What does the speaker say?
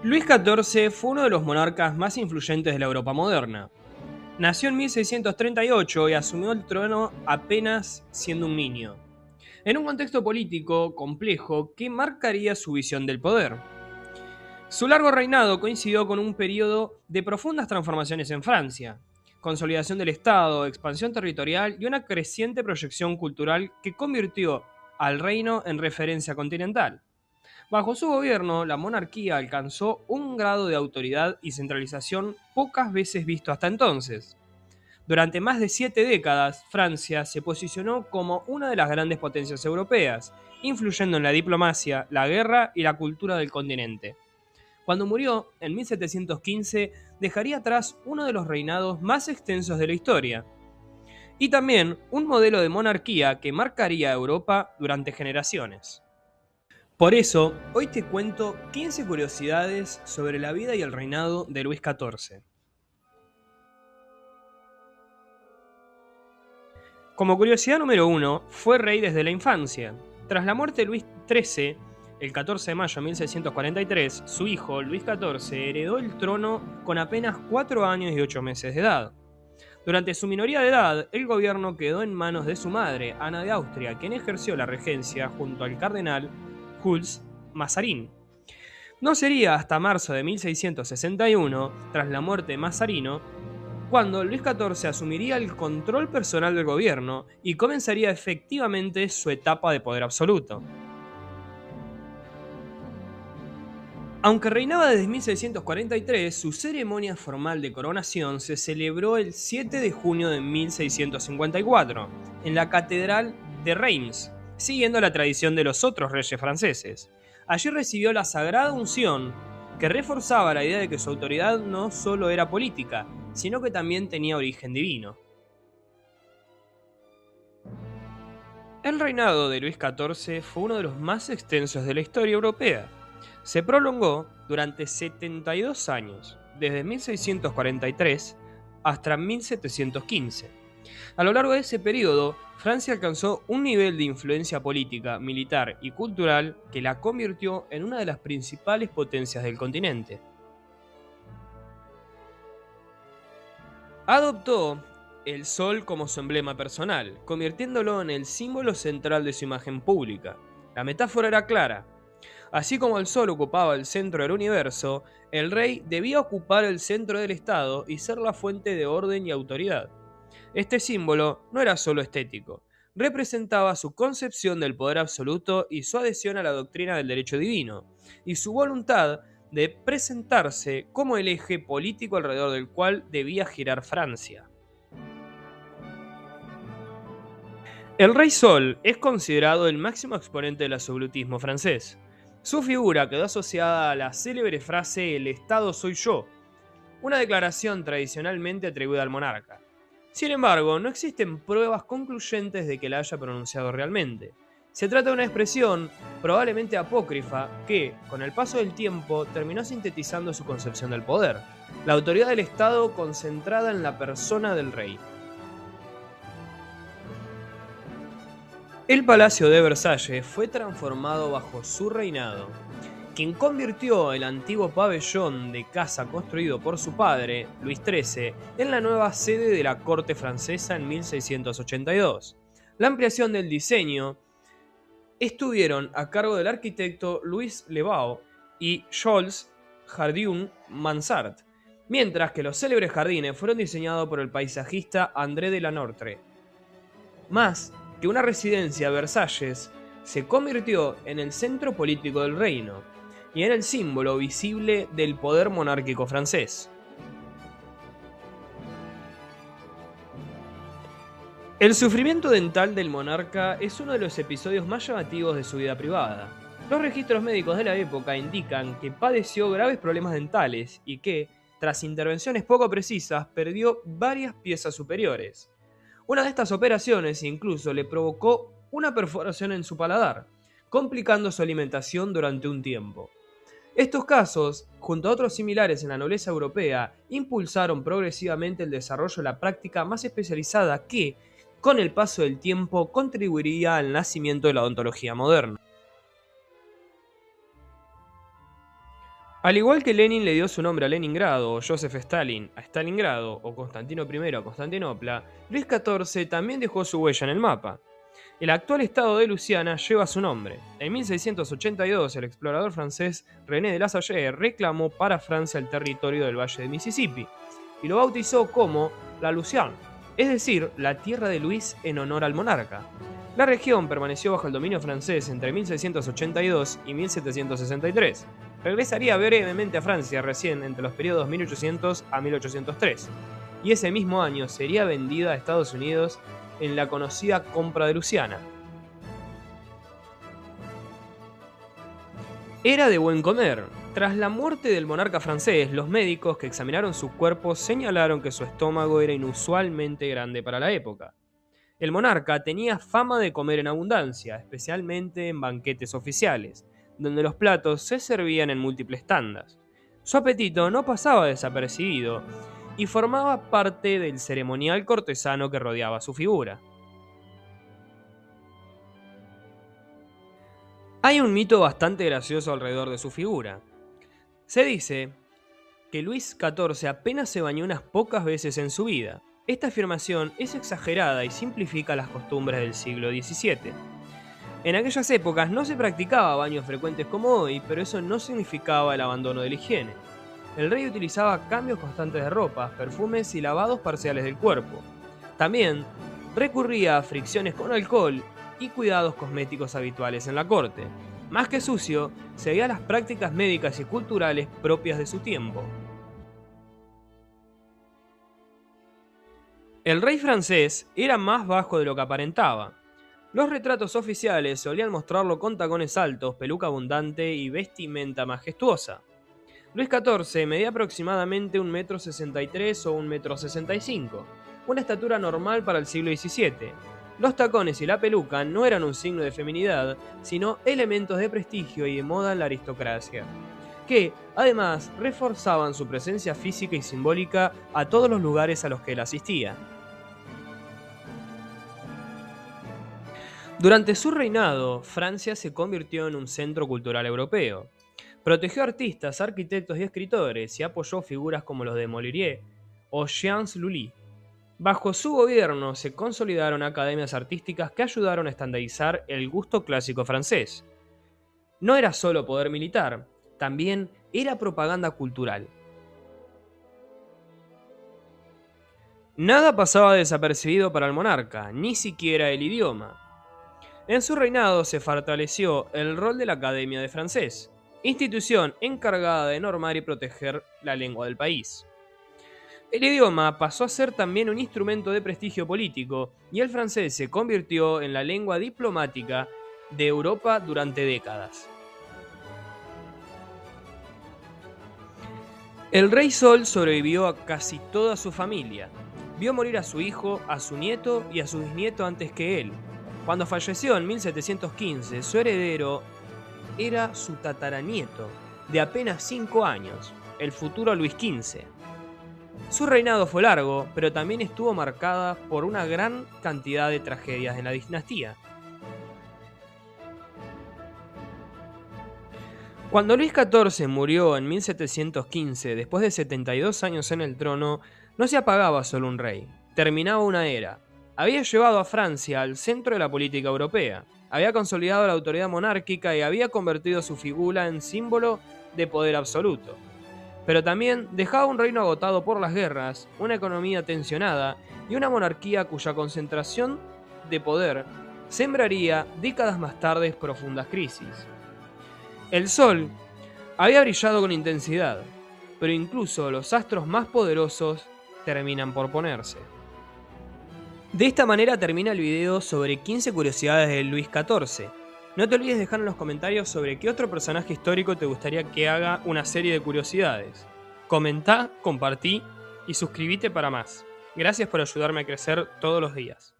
Luis XIV fue uno de los monarcas más influyentes de la Europa moderna. Nació en 1638 y asumió el trono apenas siendo un niño, en un contexto político complejo que marcaría su visión del poder. Su largo reinado coincidió con un periodo de profundas transformaciones en Francia, consolidación del Estado, expansión territorial y una creciente proyección cultural que convirtió al reino en referencia continental. Bajo su gobierno, la monarquía alcanzó un grado de autoridad y centralización pocas veces visto hasta entonces. Durante más de 7 décadas, Francia se posicionó como una de las grandes potencias europeas, influyendo en la diplomacia, la guerra y la cultura del continente. Cuando murió, en 1715, dejaría atrás uno de los reinados más extensos de la historia, y también un modelo de monarquía que marcaría a Europa durante generaciones. Por eso, hoy te cuento 15 curiosidades sobre la vida y el reinado de Luis XIV. Como curiosidad número 1, fue rey desde la infancia. Tras la muerte de Luis XIII, el 14 de mayo de 1643, su hijo, Luis XIV, heredó el trono con apenas 4 años y 8 meses de edad. Durante su minoría de edad, el gobierno quedó en manos de su madre, Ana de Austria, quien ejerció la regencia junto al cardenal Jules Mazarin. No sería hasta marzo de 1661, tras la muerte de Mazarino, cuando Luis XIV asumiría el control personal del gobierno y comenzaría efectivamente su etapa de poder absoluto. Aunque reinaba desde 1643, su ceremonia formal de coronación se celebró el 7 de junio de 1654, en la Catedral de Reims, siguiendo la tradición de los otros reyes franceses. Allí recibió la sagrada unción, que reforzaba la idea de que su autoridad no solo era política, sino que también tenía origen divino. El reinado de Luis XIV fue uno de los más extensos de la historia europea. Se prolongó durante 72 años, desde 1643 hasta 1715. A lo largo de ese periodo, Francia alcanzó un nivel de influencia política, militar y cultural que la convirtió en una de las principales potencias del continente. Adoptó el sol como su emblema personal, convirtiéndolo en el símbolo central de su imagen pública. La metáfora era clara. Así como el sol ocupaba el centro del universo, el rey debía ocupar el centro del Estado y ser la fuente de orden y autoridad. Este símbolo no era solo estético, representaba su concepción del poder absoluto y su adhesión a la doctrina del derecho divino, y su voluntad de presentarse como el eje político alrededor del cual debía girar Francia. El Rey Sol es considerado el máximo exponente del absolutismo francés. Su figura quedó asociada a la célebre frase "El Estado soy yo", una declaración tradicionalmente atribuida al monarca. Sin embargo, no existen pruebas concluyentes de que la haya pronunciado realmente. Se trata de una expresión probablemente apócrifa que, con el paso del tiempo, terminó sintetizando su concepción del poder, la autoridad del Estado concentrada en la persona del rey. El Palacio de Versalles fue transformado bajo su reinado, quien convirtió el antiguo pabellón de caza construido por su padre, Luis XIII, en la nueva sede de la corte francesa en 1682. La ampliación del diseño estuvieron a cargo del arquitecto Louis Leveau y Jules Jardin Mansart, mientras que los célebres jardines fueron diseñados por el paisajista André de la Nortre. Más que una residencia, Versalles se convirtió en el centro político del reino y en el símbolo visible del poder monárquico francés. El sufrimiento dental del monarca es uno de los episodios más llamativos de su vida privada. Los registros médicos de la época indican que padeció graves problemas dentales y que, tras intervenciones poco precisas, perdió varias piezas superiores. Una de estas operaciones incluso le provocó una perforación en su paladar, complicando su alimentación durante un tiempo. Estos casos, junto a otros similares en la nobleza europea, impulsaron progresivamente el desarrollo de la práctica más especializada que, con el paso del tiempo, contribuiría al nacimiento de la odontología moderna. Al igual que Lenin le dio su nombre a Leningrado, o Joseph Stalin a Stalingrado, o Constantino I a Constantinopla, Luis XIV también dejó su huella en el mapa. El actual estado de Luisiana lleva su nombre. En 1682, el explorador francés René de la Salle reclamó para Francia el territorio del Valle de Mississippi y lo bautizó como la Louisiane, es decir, la tierra de Luis en honor al monarca. La región permaneció bajo el dominio francés entre 1682 y 1763. Regresaría brevemente a Francia recién entre los periodos 1800 a 1803, y ese mismo año sería vendida a Estados Unidos en la conocida Compra de Luisiana. Era de buen comer. Tras la muerte del monarca francés, los médicos que examinaron su cuerpo señalaron que su estómago era inusualmente grande para la época. El monarca tenía fama de comer en abundancia, especialmente en banquetes oficiales, donde los platos se servían en múltiples tandas. Su apetito no pasaba desapercibido y formaba parte del ceremonial cortesano que rodeaba su figura. Hay un mito bastante gracioso alrededor de su figura. Se dice que Luis XIV apenas se bañó unas pocas veces en su vida. Esta afirmación es exagerada y simplifica las costumbres del siglo XVII. En aquellas épocas no se practicaba baños frecuentes como hoy, pero eso no significaba el abandono de la higiene. El rey utilizaba cambios constantes de ropas, perfumes y lavados parciales del cuerpo. También recurría a fricciones con alcohol y cuidados cosméticos habituales en la corte. Más que sucio, seguía las prácticas médicas y culturales propias de su tiempo. El rey francés era más bajo de lo que aparentaba. Los retratos oficiales solían mostrarlo con tacones altos, peluca abundante y vestimenta majestuosa. Luis XIV medía aproximadamente 1,63 m o 1,65 m, una estatura normal para el siglo XVII. Los tacones y la peluca no eran un signo de feminidad, sino elementos de prestigio y de moda en la aristocracia, que, además, reforzaban su presencia física y simbólica a todos los lugares a los que él asistía. Durante su reinado, Francia se convirtió en un centro cultural europeo. Protegió artistas, arquitectos y escritores y apoyó figuras como los de Molière o Jean Lully. Bajo su gobierno se consolidaron academias artísticas que ayudaron a estandarizar el gusto clásico francés. No era solo poder militar, también era propaganda cultural. Nada pasaba desapercibido para el monarca, ni siquiera el idioma. En su reinado se fortaleció el rol de la Academia de Francés, institución encargada de normar y proteger la lengua del país. El idioma pasó a ser también un instrumento de prestigio político y el francés se convirtió en la lengua diplomática de Europa durante décadas. El rey Sol sobrevivió a casi toda su familia. Vio morir a su hijo, a su nieto y a su bisnieto antes que él. Cuando falleció en 1715, su heredero era su tataranieto, de apenas 5 años, el futuro Luis XV. Su reinado fue largo, pero también estuvo marcada por una gran cantidad de tragedias en la dinastía. Cuando Luis XIV murió en 1715, después de 72 años en el trono, no se apagaba solo un rey, terminaba una era. Había llevado a Francia al centro de la política europea, había consolidado la autoridad monárquica y había convertido su figura en símbolo de poder absoluto. Pero también dejaba un reino agotado por las guerras, una economía tensionada y una monarquía cuya concentración de poder sembraría décadas más tarde profundas crisis. El sol había brillado con intensidad, pero incluso los astros más poderosos terminan por ponerse. De esta manera termina el video sobre 15 curiosidades de Luis XIV. No te olvides dejar en los comentarios sobre qué otro personaje histórico te gustaría que haga una serie de curiosidades. Comentá, compartí y suscríbete para más. Gracias por ayudarme a crecer todos los días.